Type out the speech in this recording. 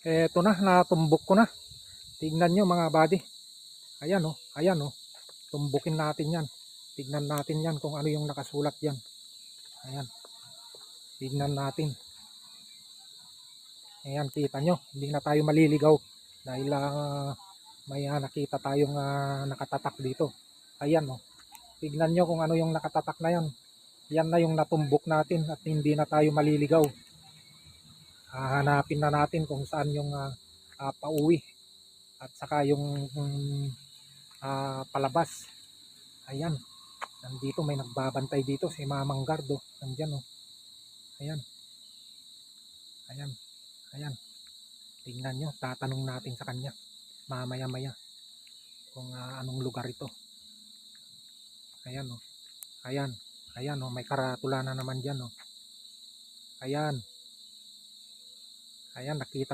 Eto na, natumbok ko na. Tignan nyo mga buddy. Ayan o, ayan o. Tumbukin natin yan. Tignan natin yan kung ano yung nakasulat yan. Ayan. Tignan natin. Ayan, kita nyo. Hindi na tayo maliligaw. Dahil may nakita tayong nakatatak dito. Ayan o. Tignan nyo kung ano yung nakatatak na yan. Yan na yung natumbok natin at hindi na tayo maliligaw. Hahanapin na natin kung saan yung pauwi. At saka yung palabas. Ayan. Nandito may nagbabantay dito si Mamang Gardo. Nandyan o. Ayan. Ayan. Ayan. Tingnan nyo. Tatanong natin sa kanya. Mamaya-maya. Kung anong lugar ito. Ayan o. Ayan. Ayan o. May karatula na naman dyan o. Ayan. Ayan. Nakita.